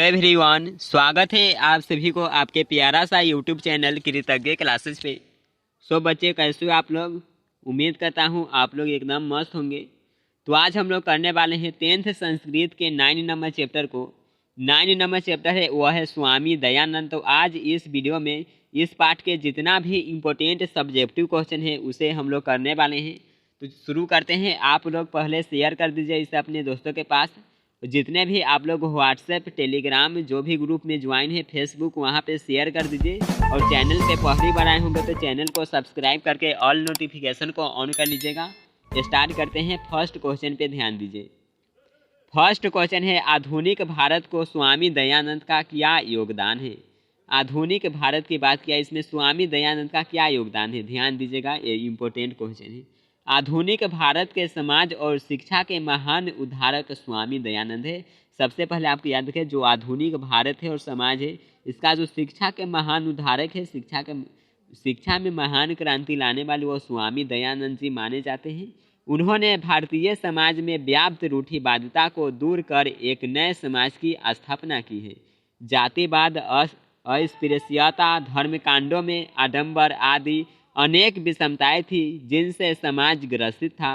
Everyone, स्वागत है आप सभी को आपके प्यारा सा यूट्यूब चैनल कृतज्ञ क्लासेस पे। सो बच्चे, कैसे हो आप लोग? उम्मीद करता हूँ आप लोग एकदम मस्त होंगे। तो आज हम लोग करने वाले हैं 10th संस्कृत के 9 नंबर चैप्टर को। 9 नंबर चैप्टर है वह है स्वामी दयानंद। तो आज इस वीडियो में इस पार्ट के जितना भी इम्पोर्टेंट सब्जेक्टिव क्वेश्चन है उसे हम लोग करने वाले हैं। तो शुरू करते हैं। आप लोग पहले शेयर कर दीजिए इसे अपने दोस्तों के पास। जितने भी आप लोग व्हाट्सएप, टेलीग्राम, जो भी ग्रुप में ज्वाइन है, फेसबुक, वहाँ पे शेयर कर दीजिए। और चैनल पे पहली बार आए होंगे तो चैनल को सब्सक्राइब करके ऑल नोटिफिकेशन को ऑन कर लीजिएगा। स्टार्ट करते हैं। फर्स्ट क्वेश्चन पे ध्यान दीजिए। फर्स्ट क्वेश्चन है, आधुनिक भारत को स्वामी दयानंद का क्या योगदान है? आधुनिक भारत की बात किया, इसमें स्वामी दयानंद का क्या योगदान है? ध्यान दीजिएगा, ये इम्पोर्टेंट क्वेश्चन है। आधुनिक भारत के समाज और शिक्षा के महान उद्धारक स्वामी दयानंद है। सबसे पहले आपको याद रखें, जो आधुनिक भारत है और समाज है, इसका जो शिक्षा के महान उद्धारक है, शिक्षा में महान क्रांति लाने वाले वो स्वामी दयानंद जी माने जाते हैं। उन्होंने भारतीय समाज में व्याप्त रूढ़िवादिता को दूर कर एक नए समाज की स्थापना की है। जातिवाद, अस्पृश्यता, धर्मकांडों में आडंबर आदि अनेक विषमताएं थी जिनसे समाज ग्रसित था।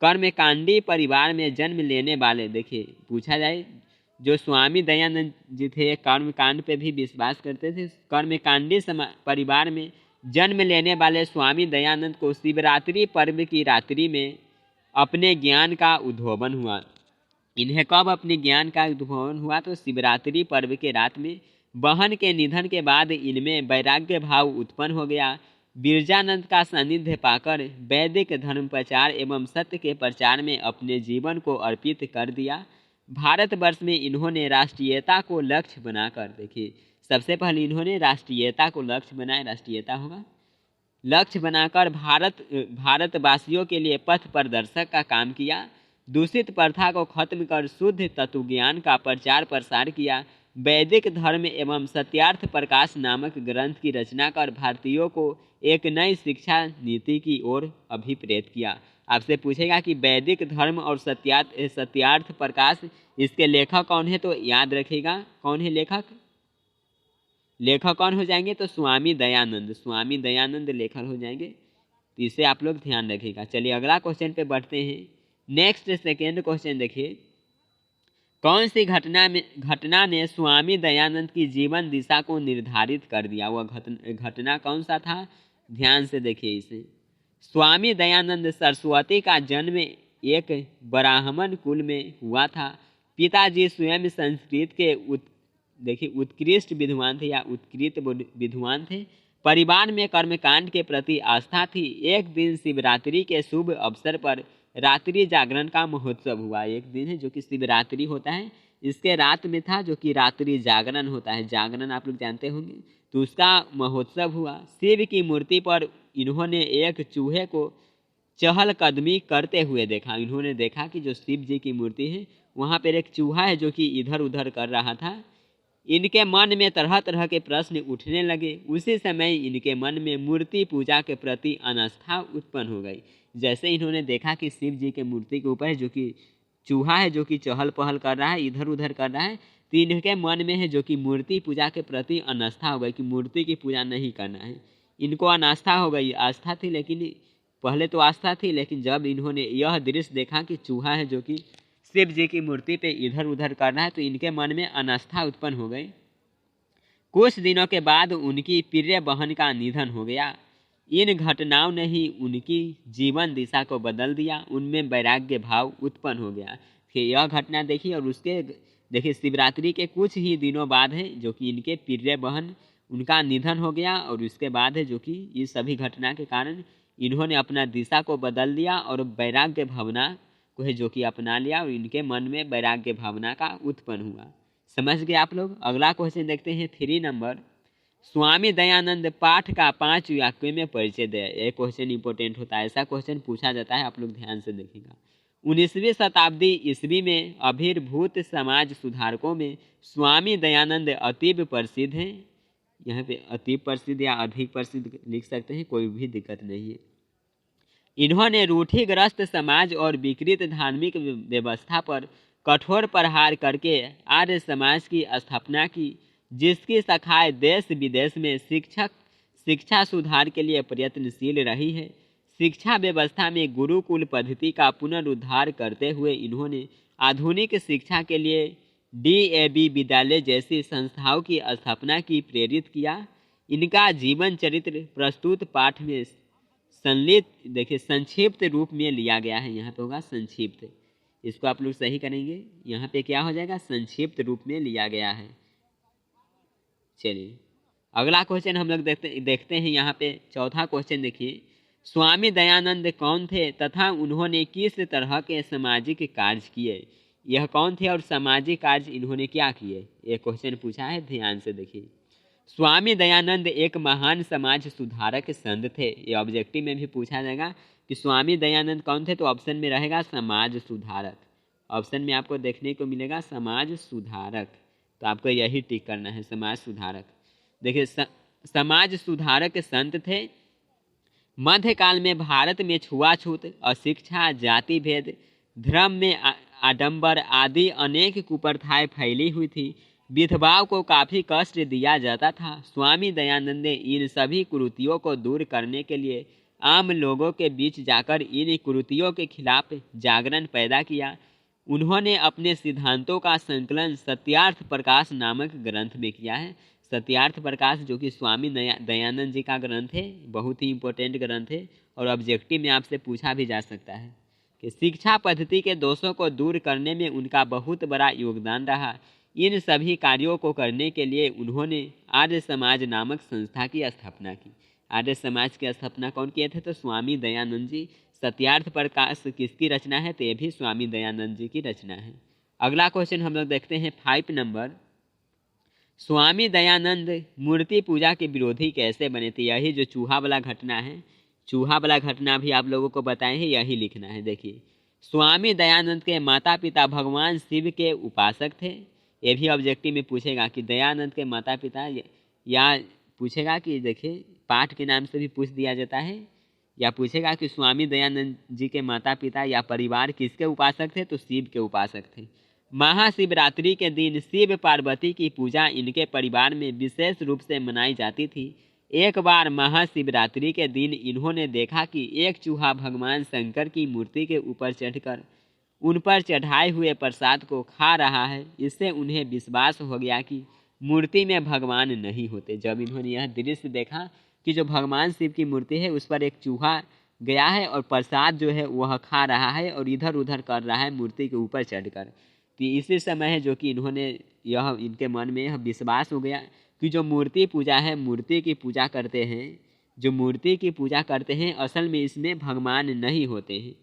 कर्मकांडी परिवार में जन्म लेने वाले, देखिए पूछा जाए, जो स्वामी दयानंद जी थे कर्मकांड पे भी विश्वास करते थे। कर्मकांडी परिवार में जन्म लेने वाले स्वामी दयानंद को शिवरात्रि पर्व की रात्रि में अपने ज्ञान का उद्भवन हुआ। इन्हें कब अपने ज्ञान का उद्भवन हुआ? तो शिवरात्रि पर्व के रात में। बहन के निधन के बाद इनमें वैराग्य भाव उत्पन्न हो गया। बिरजानंद का सानिध्य पाकर वैदिक धर्म प्रचार एवं सत्य के प्रचार में अपने जीवन को अर्पित कर दिया। भारतवर्ष में इन्होंने राष्ट्रीयता को लक्ष्य बनाकर, देखिए सबसे पहले इन्होंने राष्ट्रीयता को लक्ष्य बनाया, राष्ट्रीयता होगा, लक्ष्य बनाकर भारतवासियों के लिए पथ प्रदर्शक का काम किया। दूषित प्रथा को खत्म कर शुद्ध तत्वज्ञान का प्रचार प्रसार किया। वैदिक धर्म एवं सत्यार्थ प्रकाश नामक ग्रंथ की रचना कर भारतीयों को एक नई शिक्षा नीति की ओर अभिप्रेत किया। आपसे पूछेगा कि वैदिक धर्म और सत्यार्थ प्रकाश, इसके लेखक कौन है? तो याद रखिएगा, कौन है लेखक? लेखक कौन हो जाएंगे? तो स्वामी दयानंद, स्वामी दयानंद लेखक हो जाएंगे। तो इसे आप लोग ध्यान रखिएगा। चलिए अगला क्वेश्चन पे बढ़ते हैं। नेक्स्ट सेकेंड क्वेश्चन देखिए, कौन सी घटना ने स्वामी दयानंद की जीवन दिशा को निर्धारित कर दिया? वह घटना कौन सा था? ध्यान से देखिए इसे। स्वामी दयानंद सरस्वती का जन्म एक ब्राह्मण कुल में हुआ था। पिताजी स्वयं संस्कृत के उत्कृष्ट विद्वान थे या उत्कृत विद्वान थे। परिवार में कर्मकांड के प्रति आस्था थी। एक दिन शिवरात्रि के शुभ अवसर पर रात्रि जागरण का महोत्सव हुआ। एक दिन है जो कि शिवरात्रि होता है, इसके रात में था जो कि रात्रि जागरण होता है। जागरण आप लोग जानते होंगे। तो उसका महोत्सव हुआ। शिव की मूर्ति पर इन्होंने एक चूहे को चहलकदमी करते हुए देखा। इन्होंने देखा कि जो शिव जी की मूर्ति है वहाँ पर एक चूहा है जो कि इधर उधर कर रहा था। इनके मन में तरह तरह के प्रश्न उठने लगे। उसी समय इनके मन में मूर्ति पूजा के प्रति अनास्था उत्पन्न हो गई। जैसे इन्होंने देखा कि शिव जी के मूर्ति के ऊपर जो कि चूहा है जो कि चहल पहल कर रहा है, इधर उधर कर रहा है, तो इनके मन में है जो कि मूर्ति पूजा के प्रति अनास्था हो गई कि मूर्ति की पूजा नहीं करना है। इनको अनास्था हो गई। आस्था थी, लेकिन पहले तो आस्था थी, लेकिन जब इन्होंने यह दृश्य देखा कि चूहा है जो कि शिव जी की मूर्ति पे इधर उधर करना है, तो इनके मन में अनास्था उत्पन्न हो गई। कुछ दिनों के बाद उनकी प्रिय बहन का निधन हो गया। इन घटनाओं ने ही उनकी जीवन दिशा को बदल दिया। उनमें वैराग्य भाव उत्पन्न हो गया कि यह घटना देखिए। और उसके देखिए शिवरात्रि के कुछ ही दिनों बाद है जो कि इनके प्रिय बहन, उनका निधन हो गया। और उसके बाद है जो कि इस सभी घटना के कारण इन्होंने अपना दिशा को बदल दिया और वैराग्य भावना को है जो कि अपना लिया। और इनके मन में वैराग्य भावना का उत्पन्न हुआ। समझ गए आप लोग? अगला क्वेश्चन देखते हैं 3 नंबर। स्वामी दयानंद पाठ का 5 वाक्यों में परिचय दे। ये क्वेश्चन इंपॉर्टेंट होता है। ऐसा क्वेश्चन पूछा जाता है, आप लोग ध्यान से देखिएगा। 19वीं शताब्दी ईस्वी में आविर्भूत समाज सुधारकों में स्वामी दयानंद अतीब प्रसिद्ध हैं। यहाँ पे अतीब प्रसिद्ध या अधिक प्रसिद्ध लिख सकते हैं, कोई भी दिक्कत नहीं है। इन्होंने रूढ़िग्रस्त समाज और विकृत धार्मिक व्यवस्था पर कठोर प्रहार करके आर्य समाज की स्थापना की, जिसकी शाखाएं देश विदेश में शिक्षा सुधार के लिए प्रयत्नशील रही है। शिक्षा व्यवस्था में गुरुकुल पद्धति का पुनरुद्धार करते हुए इन्होंने आधुनिक शिक्षा के लिए DAV विद्यालय जैसी संस्थाओं की स्थापना की, प्रेरित किया। इनका जीवन चरित्र प्रस्तुत पाठ में संक्षिप्त रूप में लिया गया है। यहाँ पे होगा संक्षिप्त, इसको आप लोग सही करेंगे। यहाँ पे क्या हो जाएगा, संक्षिप्त रूप में लिया गया है। चलिए अगला क्वेश्चन हम लोग देखते हैं। यहाँ पे चौथा क्वेश्चन देखिए, स्वामी दयानंद कौन थे तथा उन्होंने किस तरह के सामाजिक कार्य किए। यह कौन थे और सामाजिक कार्य इन्होंने क्या किए, ये क्वेश्चन पूछा है, ध्यान से देखिए। स्वामी दयानंद एक महान समाज सुधारक संत थे। ये ऑब्जेक्टिव में भी पूछा जाएगा कि स्वामी दयानंद कौन थे, तो ऑप्शन में रहेगा समाज सुधारक। ऑप्शन में आपको देखने को मिलेगा समाज सुधारक, तो आपको यही टिक करना है, समाज सुधारक। देखिए समाज सुधारक संत थे। मध्यकाल में भारत में छुआछूत, अशिक्षा, जाति भेद, धर्म में आडंबर आदि अनेक कुप्रथाएं फैली हुई थी। विधवाओं को काफ़ी कष्ट दिया जाता था। स्वामी दयानंद ने इन सभी कुरीतियों को दूर करने के लिए आम लोगों के बीच जाकर इन कुरीतियों के खिलाफ जागरण पैदा किया। उन्होंने अपने सिद्धांतों का संकलन सत्यार्थ प्रकाश नामक ग्रंथ में किया है। सत्यार्थ प्रकाश जो कि स्वामी दयानंद जी का ग्रंथ है, बहुत ही इम्पोर्टेंट ग्रंथ है और ऑब्जेक्टिव में आपसे पूछा भी जा सकता है कि शिक्षा पद्धति के दोषों को दूर करने में उनका बहुत बड़ा योगदान रहा। इन सभी कार्यों को करने के लिए उन्होंने आर्य समाज नामक संस्था की स्थापना की। आर्य समाज की स्थापना कौन किए थे, तो स्वामी दयानंद जी। सत्यार्थ प्रकाश किसकी रचना है, तो ये भी स्वामी दयानंद जी की रचना है। अगला क्वेश्चन हम लोग देखते हैं 5 नंबर, स्वामी दयानंद मूर्ति पूजा के विरोधी कैसे बने थे। यही जो चूहा वाला घटना है, चूहा वाला घटना भी आप लोगों को बताए हैं, यही लिखना है। देखिए स्वामी दयानंद के माता पिता भगवान शिव के उपासक थे। ये भी ऑब्जेक्टिव में पूछेगा कि दयानंद के माता पिता, या पूछेगा कि देखिए पाठ के नाम से भी पूछ दिया जाता है, या पूछेगा कि स्वामी दयानंद जी के माता पिता या परिवार किसके उपासक थे, तो शिव के उपासक थे। महाशिवरात्रि के दिन शिव पार्वती की पूजा इनके परिवार में विशेष रूप से मनाई जाती थी। एक बार महाशिवरात्रि के दिन इन्होंने देखा कि एक चूहा भगवान शंकर की मूर्ति के ऊपर चढ़कर उन पर चढ़ाए हुए प्रसाद को खा रहा है। इससे उन्हें विश्वास हो गया कि मूर्ति में भगवान नहीं होते। जब इन्होंने यह दृश्य देखा कि जो भगवान शिव की मूर्ति है उस पर एक चूहा गया है और प्रसाद जो है वह खा रहा है और इधर उधर कर रहा है मूर्ति के ऊपर चढ़कर, तो इसी समय है जो कि इन्होंने यह इनके मन में यह विश्वास हो गया कि जो मूर्ति पूजा है, मूर्ति की पूजा करते हैं, जो मूर्ति की पूजा करते हैं असल में इसमें भगवान नहीं होते हैं।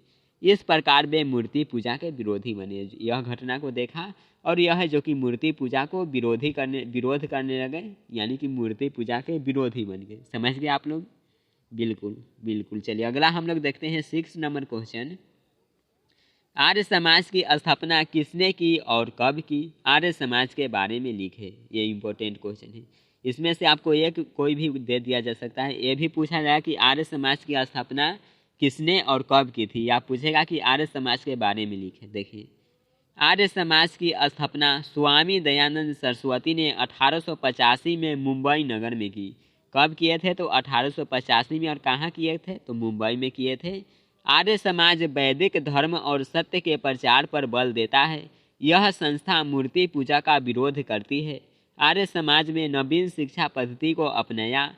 इस प्रकार वे मूर्ति पूजा के विरोधी बने। यह घटना को देखा और यह है जो कि मूर्ति पूजा को विरोध करने लगे, यानी कि मूर्ति पूजा के विरोधी बन गए। समझ गए आप लोग? बिल्कुल बिल्कुल। चलिए अगला हम लोग देखते हैं 6 नंबर क्वेश्चन, आर्य समाज की स्थापना किसने की और कब की। आर्य समाज के बारे में लिखे, ये इम्पोर्टेंट क्वेश्चन है। इसमें से आपको एक कोई भी दे दिया जा सकता है। ये भी पूछा जाए कि आर्य समाज की स्थापना किसने और कब की थी, या पूछेगा कि आर्य समाज के बारे में लिखे। देखिए आर्य समाज की स्थापना स्वामी दयानंद सरस्वती ने 1885 में मुंबई नगर में की। कब किए थे, तो 1885 में। और कहाँ किए थे, तो मुंबई में किए थे। आर्य समाज वैदिक धर्म और सत्य के प्रचार पर बल देता है। यह संस्था मूर्ति पूजा का विरोध करती है। आर्य समाज में नवीन शिक्षा पद्धति को अपनाया।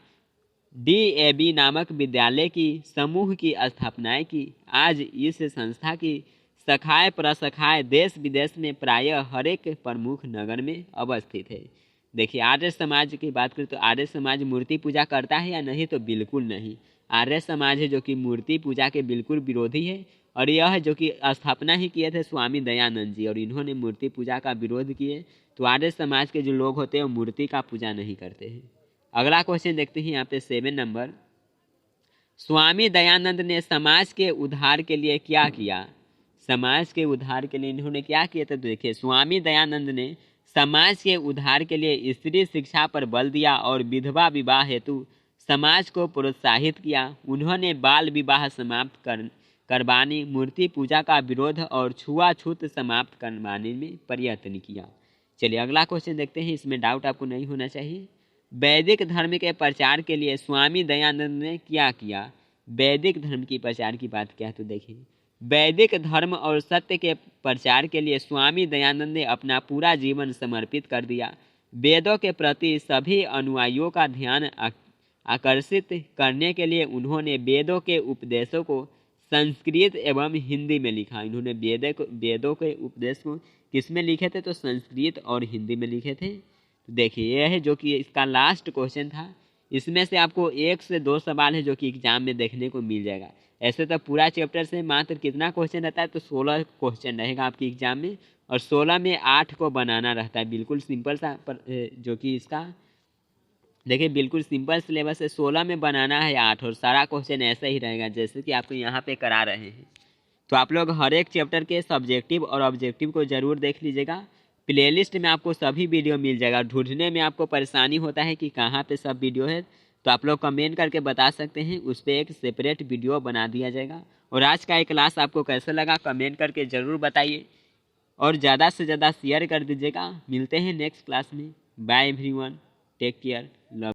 DAV नामक विद्यालय की समूह की स्थापना की। आज इस संस्था की शाखाएं प्रशाखाएं देश विदेश में प्रायः हर एक प्रमुख नगर में अवस्थित है। देखिए आर्य समाज की बात करें तो आर्य समाज मूर्ति पूजा करता है या नहीं, तो बिल्कुल नहीं। आर्य समाज है जो कि मूर्ति पूजा के बिल्कुल विरोधी है, और यह जो कि स्थापना ही किए थे स्वामी दयानंद जी, और इन्होंने मूर्ति पूजा का विरोध किए। तो आर्य समाज के जो लोग होते हैं वो मूर्ति का पूजा नहीं करते हैं। अगला क्वेश्चन देखते हैं यहाँ पे 7 नंबर, स्वामी दयानंद ने समाज के उद्धार के लिए क्या किया। समाज के उद्धार के लिए इन्होंने क्या किया, तो देखिए स्वामी दयानंद ने समाज के उद्धार के लिए स्त्री शिक्षा पर बल दिया और विधवा विवाह हेतु समाज को प्रोत्साहित किया। उन्होंने बाल विवाह समाप्त करवाने, मूर्ति पूजा का विरोध और छुआछूत समाप्त करवाने में प्रयत्न किया। चलिए अगला क्वेश्चन देखते हैं, इसमें डाउट आपको नहीं होना चाहिए। वैदिक धर्म के प्रचार के लिए स्वामी दयानंद ने क्या किया? वैदिक धर्म की प्रचार की बात क्या है तो देखिए, वैदिक धर्म और सत्य के प्रचार के लिए स्वामी दयानंद ने अपना पूरा जीवन समर्पित कर दिया। वेदों के प्रति सभी अनुयायियों का ध्यान आकर्षित करने के लिए उन्होंने वेदों के उपदेशों को संस्कृत एवं हिंदी में लिखा। इन्होंने वेदों के उपदेश को किस में लिखे थे? तो संस्कृत और हिंदी में लिखे थे। तो देखिए यह है जो कि इसका लास्ट क्वेश्चन था। इसमें से आपको 1 से 2 सवाल है जो कि एग्जाम में देखने को मिल जाएगा। ऐसे तो पूरा चैप्टर से मात्र कितना क्वेश्चन रहता है? तो 16 क्वेश्चन रहेगा आपके एग्जाम में, और 16 में 8 को बनाना रहता है। बिल्कुल सिंपल सा जो कि इसका देखिए बिल्कुल सिंपल सिलेबस है। 16 में बनाना है 8, और सारा क्वेश्चन ऐसा ही रहेगा जैसे कि आपको यहाँ पे करा रहे हैं। तो आप लोग हर एक चैप्टर के सब्जेक्टिव और ऑब्जेक्टिव को ज़रूर देख लीजिएगा। प्लेलिस्ट में आपको सभी वीडियो मिल जाएगा। ढूंढने में आपको परेशानी होता है कि कहाँ पे सब वीडियो है, तो आप लोग कमेंट करके बता सकते हैं, उस पर एक सेपरेट वीडियो बना दिया जाएगा। और आज का ये क्लास आपको कैसा लगा कमेंट करके ज़रूर बताइए, और ज़्यादा से ज़्यादा शेयर कर दीजिएगा। मिलते हैं नेक्स्ट क्लास में। Bye everyone, take care, love.